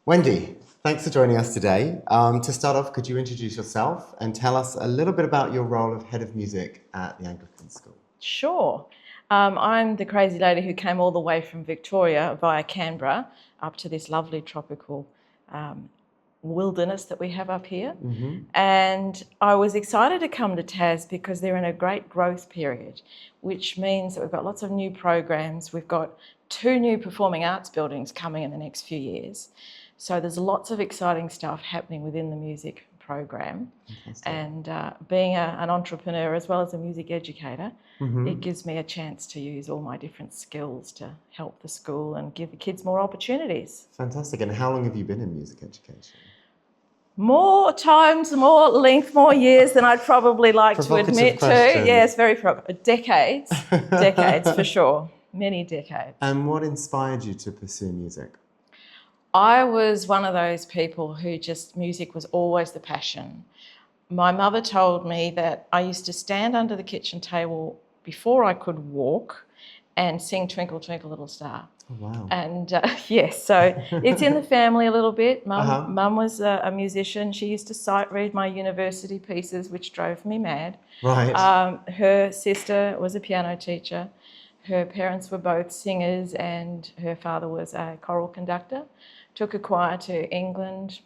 Wendy, thanks for joining us today. To start off, could you introduce yourself and tell us a little bit about your role of Head of Music at the Anglican School? Sure. I'm the crazy lady who came all the way from Victoria via Canberra up to this lovely tropical wilderness that we have up here. Mm-hmm. And I was excited to come to Tas because they're in a great growth period, which means that we've got lots of new programs. We've got 2 new performing arts buildings coming in the next few years. So there's lots of exciting stuff happening within the music program. Fantastic. And being an entrepreneur as well as a music educator, Mm-hmm. it gives me a chance to use all my different skills to help the school and give the kids more opportunities. Fantastic. And how long have you been in music education? More times, more length, more years than I'd probably like to Provocative admit question. to. Yes, very provocative. Decades for sure. Many decades. And what inspired you to pursue music? I was one of those people who just, music was always the passion. My mother told me that I used to stand under the kitchen table before I could walk and sing Twinkle, Twinkle, Little Star. Oh, wow. And yes, so it's in the family a little bit. Uh-huh. Mum was a musician. She used to sight read my university pieces, which drove me mad. Right. Her sister was a piano teacher. Her parents were both singers and her father was a choral conductor. Took a choir to England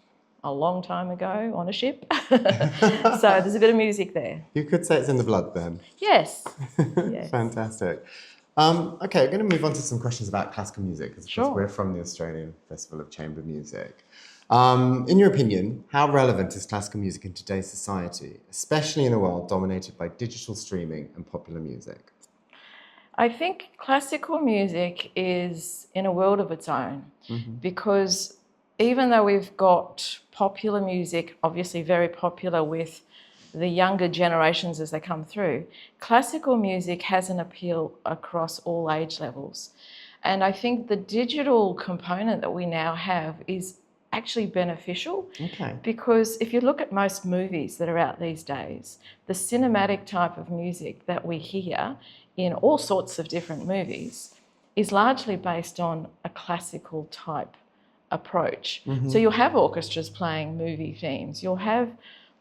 a long time ago on a ship. So there's a bit of music there. You could say it's in the blood then. Yes. Yes. Fantastic. Okay, we're going to move on to some questions about classical music because Sure. we're from the Australian Festival of Chamber Music. In your opinion, how relevant is classical music in today's society, especially in a world dominated by digital streaming and popular music? I think classical music is in a world of its own because even though we've got popular music, obviously very popular with the younger generations as they come through, classical music has an appeal across all age levels. And I think the digital component that we now have is actually beneficial. Okay. Because if you look at most movies that are out these days, the cinematic type of music that we hear in all sorts of different movies is largely based on a classical type approach. Mm-hmm. So you'll have orchestras playing movie themes, you'll have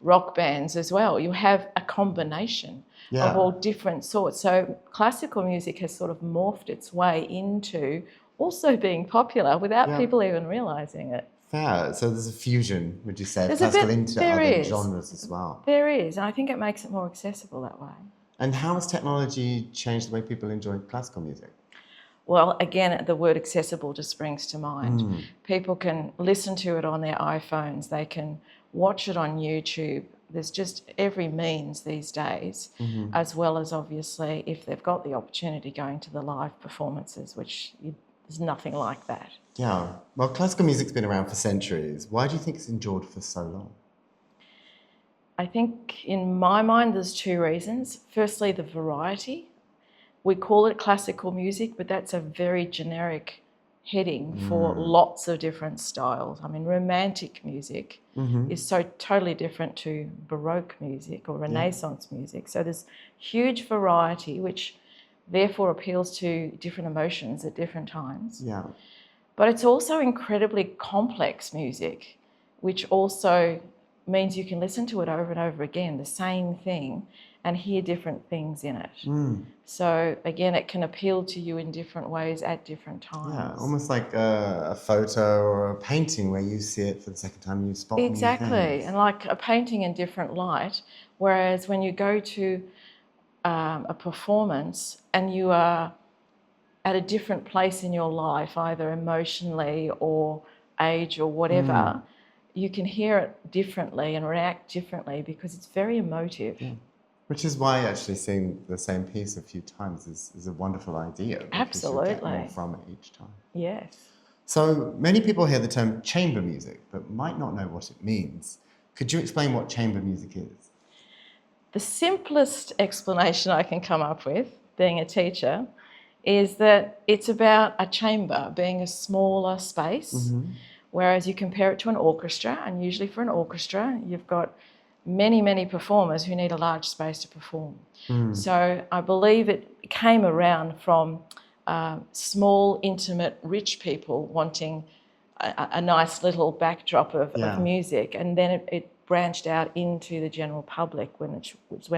rock bands as well, you have a combination of all different sorts. So classical music has sort of morphed its way into also being popular without people even realising it. Fair. So there's a fusion, would you say, There's classical a bit, into there other is. genres as well? There is, and I think it makes it more accessible that way. And how has technology changed the way people enjoy classical music? Well, again, the word accessible just springs to mind. People can listen to it on their iPhones, they can watch it on YouTube. There's just every means these days, as well as obviously if they've got the opportunity going to the live performances, which there's nothing like that. Yeah. Well, classical music's been around for centuries. Why do you think it's endured for so long? I think in my mind there's 2 reasons. Firstly, the variety. We call it classical music, but that's a very generic heading for lots of different styles. I mean, romantic music is so totally different to Baroque music or Renaissance music. So there's huge variety, which therefore appeals to different emotions at different times. Yeah. But it's also incredibly complex music, which also means you can listen to it over and over again, the same thing, and hear different things in it. So again, it can appeal to you in different ways at different times. Yeah, almost like a photo or a painting where you see it for the second time and you spot new Exactly, things. and like a painting in different light, whereas when you go to a performance and you are at a different place in your life, either emotionally or age or whatever, you can hear it differently and react differently because it's very emotive. Yeah. Which is why actually seeing the same piece a few times is a wonderful idea. Absolutely. You get more from it each time. Yes. So many people hear the term chamber music, but might not know what it means. Could you explain what chamber music is? The simplest explanation I can come up with, being a teacher, is that it's about a chamber being a smaller space, whereas you compare it to an orchestra, and usually for an orchestra, you've got many, many performers who need a large space to perform. So I believe it came around from small, intimate, rich people wanting a nice little backdrop of music, and then it branched out into the general public when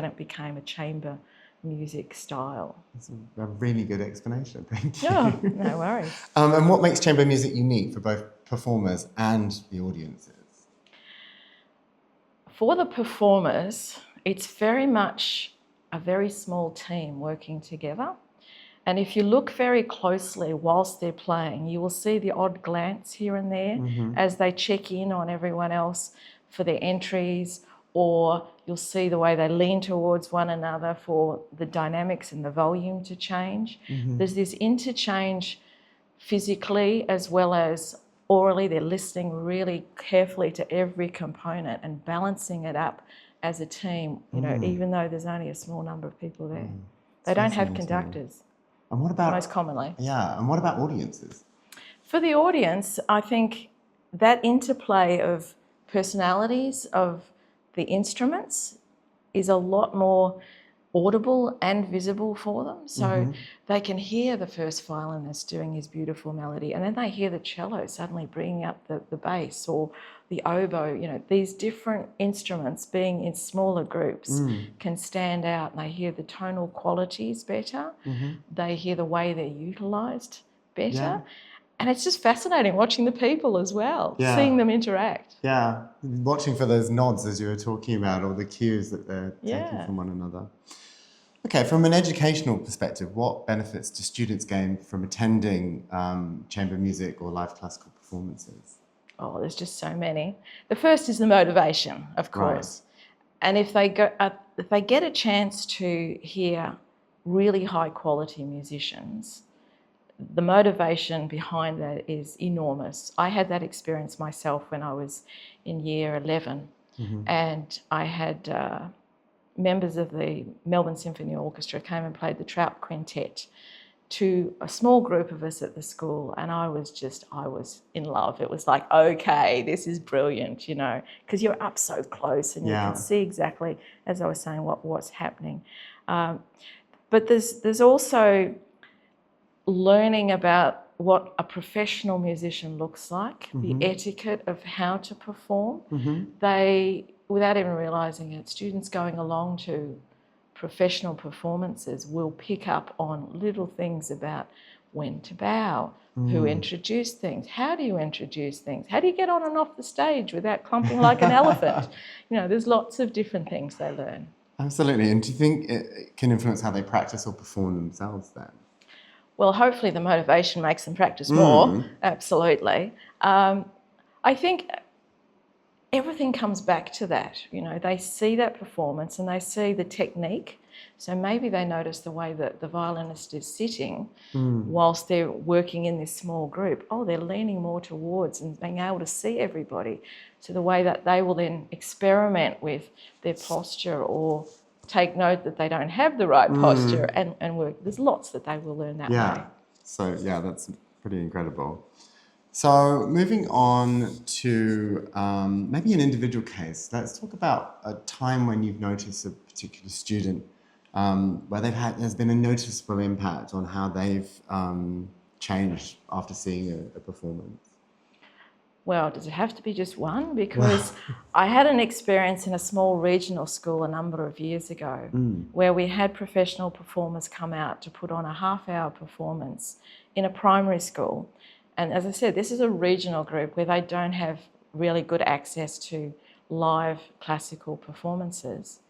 it became a chamber music style. That's a really good explanation, thank you. Oh, no worries. And what makes chamber music unique for both performers and the audiences? For the performers, it's very much a very small team working together. And if you look very closely whilst they're playing, you will see the odd glance here and there as they check in on everyone else for their entries, or you'll see the way they lean towards one another for the dynamics and the volume to change. There's this interchange physically as well as orally. They're listening really carefully to every component and balancing it up as a team, you know, even though there's only a small number of people there. They don't have conductors. And what about... Most commonly. Yeah, and what about audiences? For the audience, I think that interplay of personalities of the instruments is a lot more audible and visible for them. So they can hear the first violinist doing his beautiful melody, and then they hear the cello suddenly bringing up the bass, or the oboe. You know, these different instruments being in smaller groups can stand out, and they hear the tonal qualities better. They hear the way they're utilised better. And it's just fascinating watching the people as well, seeing them interact. Yeah, watching for those nods as you were talking about, or the cues that they're taking from one another. Okay, from an educational perspective, what benefits do students gain from attending chamber music or live classical performances? Oh, there's just so many. The first is the motivation, of course. And if they get a chance to hear really high quality musicians, the motivation behind that is enormous. I had that experience myself when I was in year 11, and I had members of the Melbourne Symphony Orchestra came and played the Trout Quintet to a small group of us at the school, and I was in love. It was like, okay, this is brilliant, you know, because you're up so close and you can see exactly, as I was saying, what's happening. But there's also learning about what a professional musician looks like, the etiquette of how to perform. They, without even realising it, students going along to professional performances will pick up on little things about when to bow, who introduced things, how do you introduce things, how do you get on and off the stage without clumping like an elephant? You know, there's lots of different things they learn. Absolutely. And do you think it can influence how they practice or perform themselves then? Well, hopefully the motivation makes them practice more, absolutely. I think everything comes back to that. You know, they see that performance and they see the technique. So maybe they notice the way that the violinist is sitting whilst they're working in this small group. Oh, they're leaning more towards and being able to see everybody. So the way that they will then experiment with their posture or take note that they don't have the right posture and work. There's lots that they will learn that way. So, yeah, that's pretty incredible. So moving on to maybe an individual case, let's talk about a time when you've noticed a particular student where there's been a noticeable impact on how they've changed after seeing a performance. Well, does it have to be just one? Because I had an experience in a small regional school a number of years ago where we had professional performers come out to put on a half-hour performance in a primary school. And as I said, this is a regional group where they don't have really good access to live classical performances.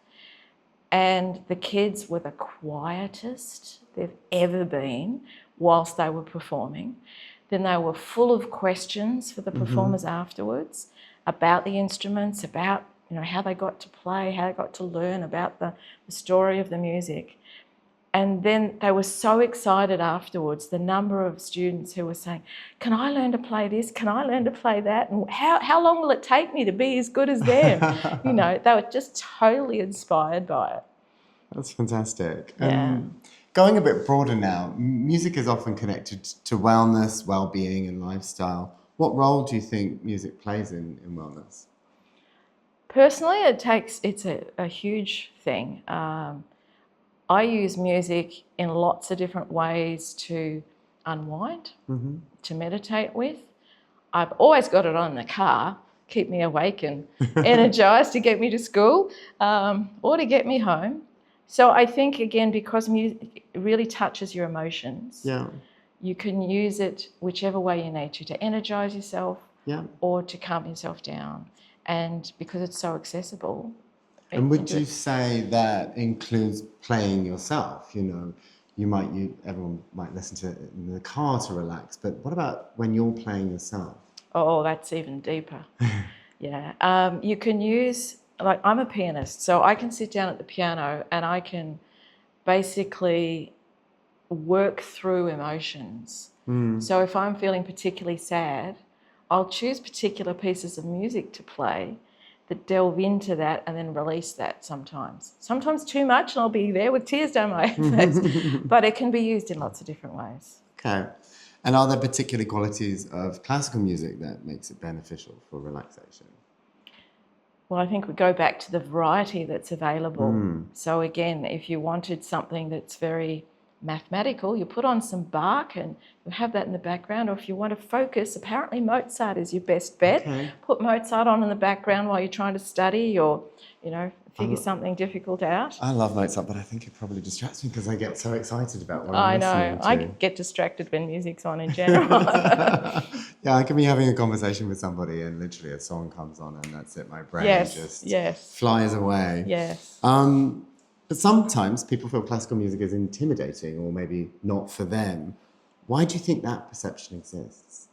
And the kids were the quietest they've ever been whilst they were performing. Then they were full of questions for the performers afterwards about the instruments, about, you know, how they got to play, how they got to learn about the story of the music. And then they were so excited afterwards, the number of students who were saying, can I learn to play this? Can I learn to play that? And how long will it take me to be as good as them? You know, they were just totally inspired by it. That's fantastic. Yeah. going a bit broader now, music is often connected to wellness, well-being and lifestyle. What role do you think music plays in wellness? Personally, it's a huge thing. I use music in lots of different ways to unwind, to meditate with. I've always got it on in the car, keep me awake and energized to get me to school or to get me home. So I think, again, because music really touches your emotions, you can use it whichever way you need to energize yourself or to calm yourself down. And because it's so accessible. And would you say that includes playing yourself? You know, everyone might listen to it in the car to relax, but what about when you're playing yourself? Oh, that's even deeper. You can use, like, I'm a pianist, so I can sit down at the piano and I can basically work through emotions. So if I'm feeling particularly sad, I'll choose particular pieces of music to play that delve into that and then release that sometimes. Sometimes too much and I'll be there with tears down my face. But it can be used in lots of different ways. Okay. And are there particular qualities of classical music that makes it beneficial for relaxation? Well, I think we go back to the variety that's available. So again, if you wanted something that's very mathematical, you put on some Bach and you have that in the background. Or if you want to focus, apparently Mozart is your best bet. Put Mozart on in the background while you're trying to study or, figure something difficult out. I love Mozart, but I think it probably distracts me because I get so excited about what I I'm listening know. to. I get distracted when music's on in general. I can be having a conversation with somebody and literally a song comes on and that's it. My brain just flies away. Yes. But sometimes people feel classical music is intimidating or maybe not for them. Why do you think that perception exists?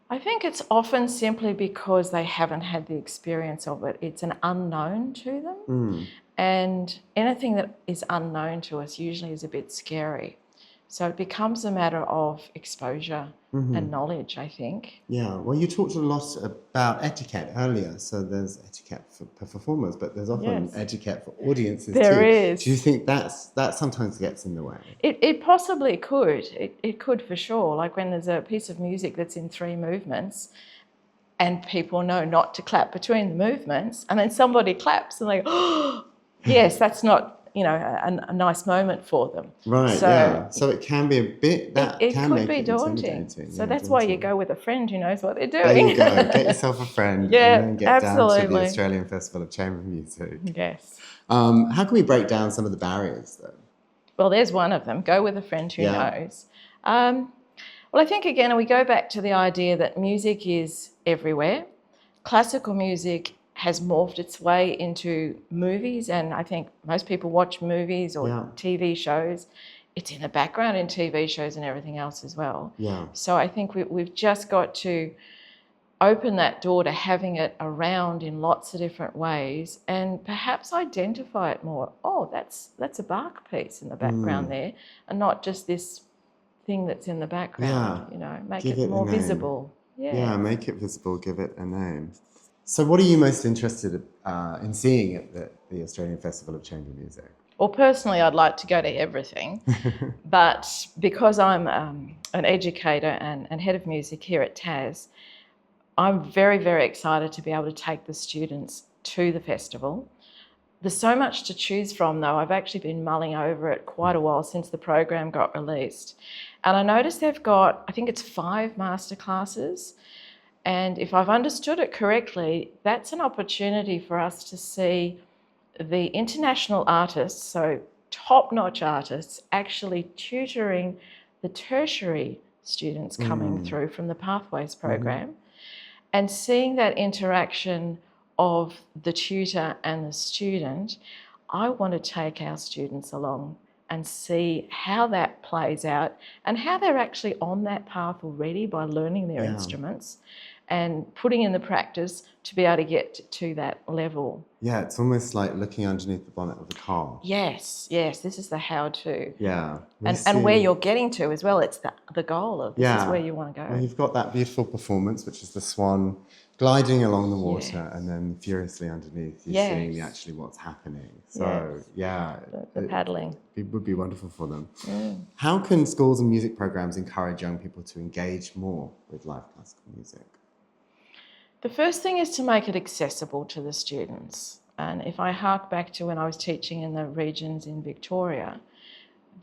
I think it's often simply because they haven't had the experience of it. It's an unknown to them. And anything that is unknown to us usually is a bit scary. So it becomes a matter of exposure and knowledge, I think. Yeah, well, you talked a lot about etiquette earlier. So there's etiquette for performers, but there's often etiquette for audiences too. There is. Do you think that sometimes gets in the way? It possibly could. It could for sure. Like when there's a piece of music that's in 3 movements and people know not to clap between the movements and then somebody claps and they go, oh, yes, that's not, a nice moment for them. Right, So it can be a bit, it could be daunting. So that's why you go with a friend who knows what they're doing. There you go. Get yourself a friend and then get down to the Australian Festival of Chamber Music. Yes. How can we break down some of the barriers, though? Well, there's one of them. Go with a friend who knows. Well, I think, again, we go back to the idea that music is everywhere. Classical music has morphed its way into movies, and I think most people watch movies or TV shows. It's in the background in TV shows and everything else as well. So I think we've just got to open that door to having it around in lots of different ways and perhaps identify it more. Oh, that's a Bach piece in the background there, and not just this thing that's in the background. Make it more visible. Make it visible, give it a name. So what are you most interested in seeing at the Australian Festival of Chamber Music? Well, personally, I'd like to go to everything, but because I'm an educator and head of music here at TAS, I'm very, very excited to be able to take the students to the festival. There's so much to choose from, though. I've actually been mulling over it quite a while since the program got released. And I noticed they've got, I think it's 5 masterclasses. And if I've understood it correctly, that's an opportunity for us to see the international artists, so top-notch artists, actually tutoring the tertiary students coming through from the Pathways program and seeing that interaction of the tutor and the student. I want to take our students along and see how that plays out and how they're actually on that path already by learning their instruments and putting in the practice to be able to get to that level. Yeah, it's almost like looking underneath the bonnet of a car. Yes, this is the how-to. Yeah. And where you're getting to as well, it's the goal of this is where you want to go. Well, you've got that beautiful performance, which is the Swan gliding along the water, Yes. and then furiously underneath you're Yes. seeing actually what's happening. So Yes. yeah, The paddling. it would be wonderful for them. How can schools and music programs encourage young people to engage more with live classical music? The first thing is to make it accessible to the students. And if I hark back to when I was teaching in the regions in Victoria,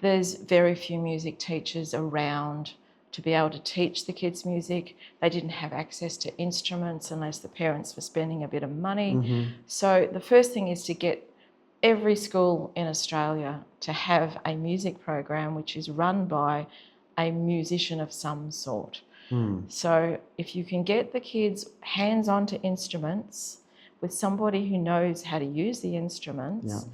there's very few music teachers around to be able to teach the kids music. They didn't have access to instruments unless the parents were spending a bit of money. So the first thing is to get every school in Australia to have a music program which is run by a musician of some sort. So if you can get the kids hands-on to instruments with somebody who knows how to use the instruments,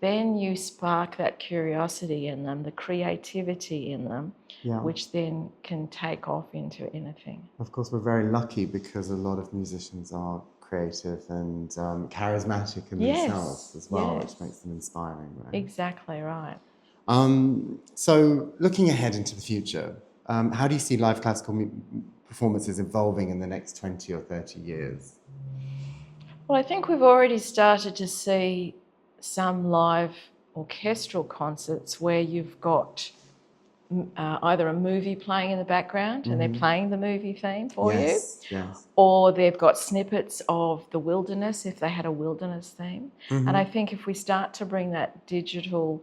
then you spark that curiosity in them, the creativity in them, which then can take off into anything. Of course, we're very lucky because a lot of musicians are creative and charismatic in themselves as well, which makes them inspiring, right? Exactly right. So looking ahead into the future, how do you see live classical performances evolving in the next 20 or 30 years? Well, I think we've already started to see some live orchestral concerts where you've got either a movie playing in the background and they're playing the movie theme for you, or they've got snippets of the wilderness if they had a wilderness theme. And I think if we start to bring that digital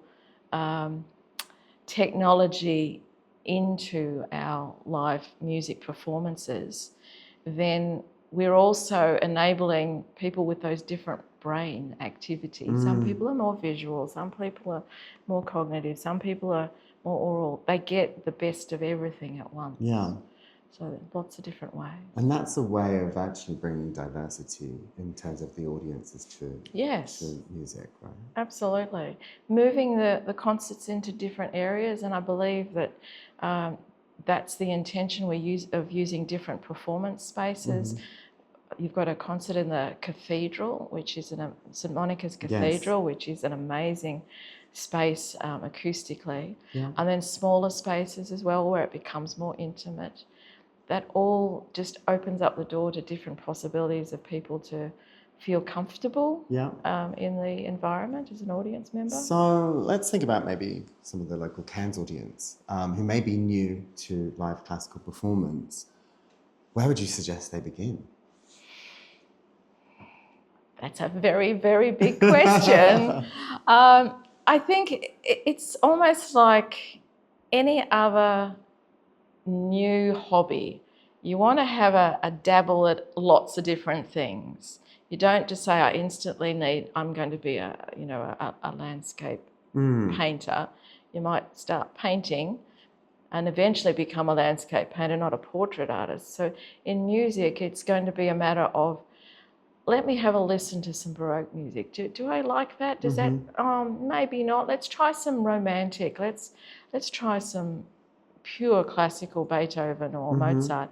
technology into our live music performances, then we're also enabling people with those different brain activities. Some people are more visual, some people are more cognitive, some people are more oral. They get the best of everything at once. Yeah. So lots of different ways. And that's a way of actually bringing diversity in terms of the audiences to music, right? Absolutely. Moving the concerts into different areas, and I believe that that's the intention of using different performance spaces. You've got a concert in the cathedral, which is St Monica's Cathedral, which is an amazing space acoustically, and then smaller spaces as well where it becomes more intimate. That all just opens up the door to different possibilities of people to feel comfortable in the environment as an audience member. So let's think about maybe some of the local Cairns audience who may be new to live classical performance. Where would you suggest they begin? That's a very, very big question. I think it's almost like any other new hobby. You want to have a dabble at lots of different things. You don't just say, I'm going to be a landscape painter. You might start painting and eventually become a landscape painter, not a portrait artist. So in music, it's going to be a matter of, let me have a listen to some Baroque music. Do I like that? Does that, maybe not. Let's try some romantic. Let's try some pure classical Beethoven or Mozart.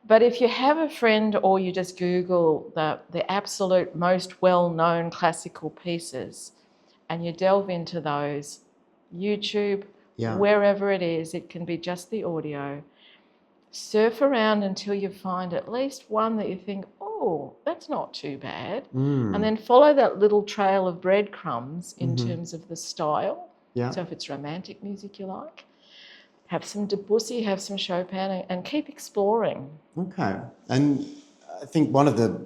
But if you have a friend or you just Google the absolute most well-known classical pieces and you delve into those, YouTube, wherever it is, it can be just the audio. Surf around until you find at least one that you think, oh, that's not too bad. And then follow that little trail of breadcrumbs in terms of the style. So if it's romantic music you like, have some Debussy, have some Chopin, and keep exploring. Okay. And I think one of the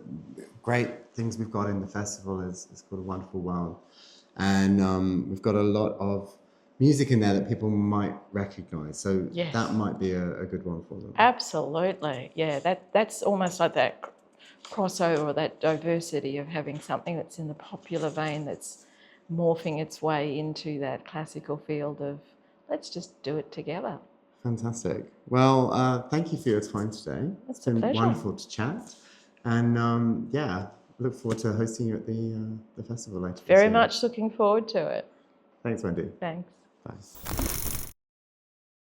great things we've got in the festival is called A Wonderful World. And we've got a lot of music in there that people might recognise. So that might be a good one for them. Absolutely. Yeah, that's almost like that crossover, or that diversity of having something that's in the popular vein that's morphing its way into that classical field of let's just do it together. Fantastic. Well, thank you for your time today. It's been wonderful to chat. And look forward to hosting you at the festival later. Very much looking forward to it. Thanks, Wendy. Thanks. Bye.